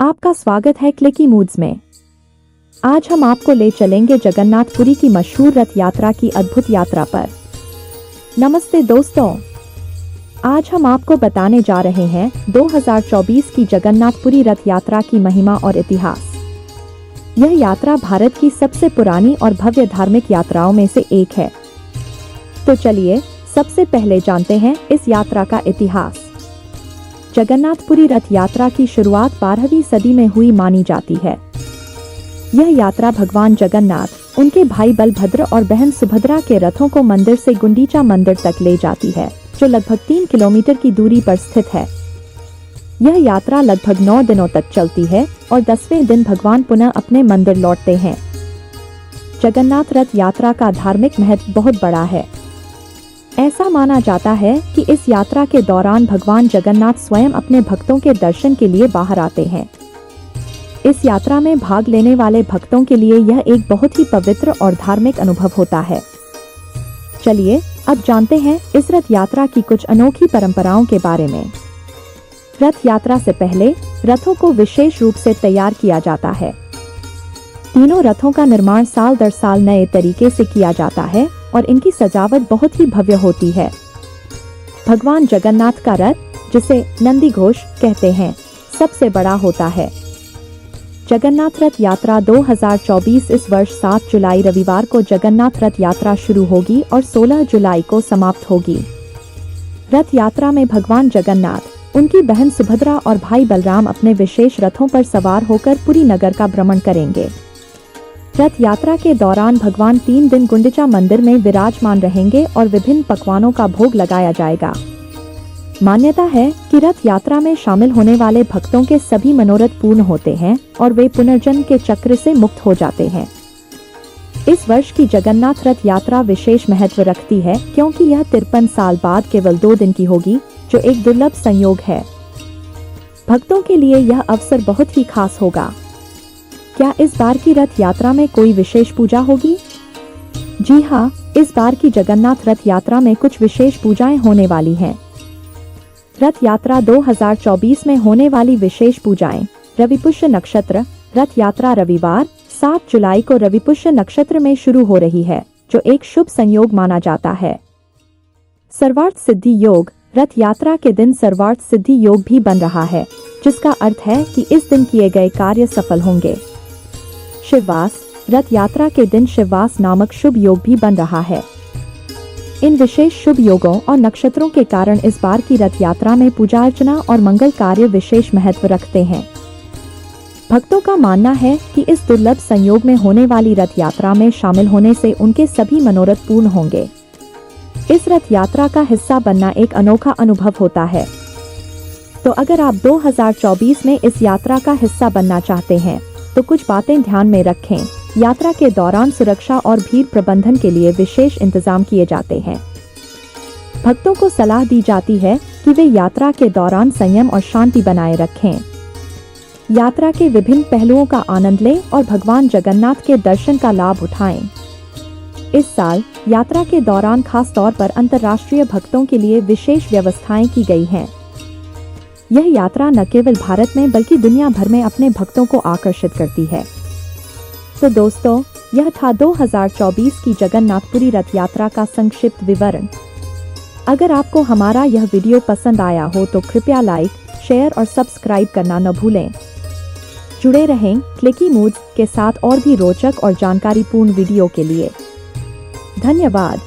आपका स्वागत है क्लिकी मूड्स में। आज हम आपको ले चलेंगे जगन्नाथपुरी की मशहूर रथ यात्रा की अद्भुत यात्रा पर। नमस्ते दोस्तों, आज हम आपको बताने जा रहे हैं 2024 की जगन्नाथपुरी रथ यात्रा की महिमा और इतिहास। यह यात्रा भारत की सबसे पुरानी और भव्य धार्मिक यात्राओं में से एक है। तो चलिए सबसे पहले जानते हैं इस यात्रा का इतिहास। जगन्नाथपुरी रथ यात्रा की शुरुआत 12वीं सदी में हुई मानी जाती है। यह यात्रा भगवान जगन्नाथ, उनके भाई बलभद्र और बहन सुभद्रा के रथों को मंदिर से गुंडीचा मंदिर तक ले जाती है, जो लगभग 3 किलोमीटर की दूरी पर स्थित है। यह यात्रा लगभग 9 दिनों तक चलती है और 10वें दिन भगवान पुनः अपने मंदिर लौटते हैं। जगन्नाथ रथ यात्रा का धार्मिक महत्व बहुत बड़ा है। ऐसा माना जाता है कि इस यात्रा के दौरान भगवान जगन्नाथ स्वयं अपने भक्तों के दर्शन के लिए बाहर आते हैं। इस यात्रा में भाग लेने वाले भक्तों के लिए यह एक बहुत ही पवित्र और धार्मिक अनुभव होता है। चलिए अब जानते हैं इस रथ यात्रा की कुछ अनोखी परंपराओं के बारे में। रथ यात्रा से पहले रथों को विशेष रूप से तैयार किया जाता है। तीनों रथों का निर्माण साल दर साल नए तरीके से किया जाता है और इनकी सजावट बहुत ही भव्य होती है। भगवान जगन्नाथ का रथ, जिसे नंदी घोष कहते हैं, सबसे बड़ा होता है। जगन्नाथ रथ यात्रा 2024 इस वर्ष 7 जुलाई रविवार को जगन्नाथ रथ यात्रा शुरू होगी और 16 जुलाई को समाप्त होगी। रथ यात्रा में भगवान जगन्नाथ, उनकी बहन सुभद्रा और भाई बलराम अपने विशेष रथों पर सवार होकर पुरी नगर का भ्रमण करेंगे। रथ यात्रा के दौरान भगवान 3 दिन गुंडीचा मंदिर में विराजमान रहेंगे और विभिन्न पकवानों का भोग लगाया जाएगा। मान्यता है कि रथ यात्रा में शामिल होने वाले भक्तों के सभी मनोरथ पूर्ण होते हैं और वे पुनर्जन्म के चक्र से मुक्त हो जाते हैं। इस वर्ष की जगन्नाथ रथ यात्रा विशेष महत्व रखती है क्योंकि यह 53 साल बाद केवल 2 दिन की होगी, जो एक दुर्लभ संयोग है। भक्तों के लिए यह अवसर बहुत ही खास होगा। क्या इस बार की रथ यात्रा में कोई विशेष पूजा होगी? जी हाँ, इस बार की जगन्नाथ रथ यात्रा में कुछ विशेष पूजाएं होने वाली हैं। रथ यात्रा 2024 में होने वाली विशेष पूजाएं। रविपुष्य नक्षत्र। रथ यात्रा रविवार 7 जुलाई को रविपुष्य नक्षत्र में शुरू हो रही है, जो एक शुभ संयोग माना जाता है। सर्वार्थ सिद्धि योग। रथ यात्रा के दिन सर्वार्थ सिद्धि योग भी बन रहा है, जिसका अर्थ है कि इस दिन किए गए कार्य सफल होंगे। शिववास। रथ यात्रा के दिन शिववास नामक शुभ योग भी बन रहा है। इन विशेष शुभ योगों और नक्षत्रों के कारण इस बार की रथ यात्रा में पूजा अर्चना और मंगल कार्य विशेष महत्व रखते हैं। भक्तों का मानना है कि इस दुर्लभ संयोग में होने वाली रथ यात्रा में शामिल होने से उनके सभी मनोरथ पूर्ण होंगे। इस रथ यात्रा का हिस्सा बनना एक अनोखा अनुभव होता है। तो अगर आप 2024 में इस यात्रा का हिस्सा बनना चाहते हैं तो कुछ बातें ध्यान में रखें। यात्रा के दौरान सुरक्षा और भीड़ प्रबंधन के लिए विशेष इंतजाम किए जाते हैं। भक्तों को सलाह दी जाती है कि वे यात्रा के दौरान संयम और शांति बनाए रखें। यात्रा के विभिन्न पहलुओं का आनंद लें और भगवान जगन्नाथ के दर्शन का लाभ उठाएं। इस साल यात्रा के दौरान खास तौर पर अंतर्राष्ट्रीय भक्तों के लिए विशेष व्यवस्थाएं की गई हैं। यह यात्रा न केवल भारत में बल्कि दुनिया भर में अपने भक्तों को आकर्षित करती है। तो दोस्तों, यह था 2024 की जगन्नाथपुरी रथ यात्रा का संक्षिप्त विवरण। अगर आपको हमारा यह वीडियो पसंद आया हो तो कृपया लाइक, शेयर और सब्सक्राइब करना न भूलें। जुड़े रहें क्लिकी मूड्स के साथ और भी रोचक और जानकारीपूर्ण वीडियो के लिए। धन्यवाद।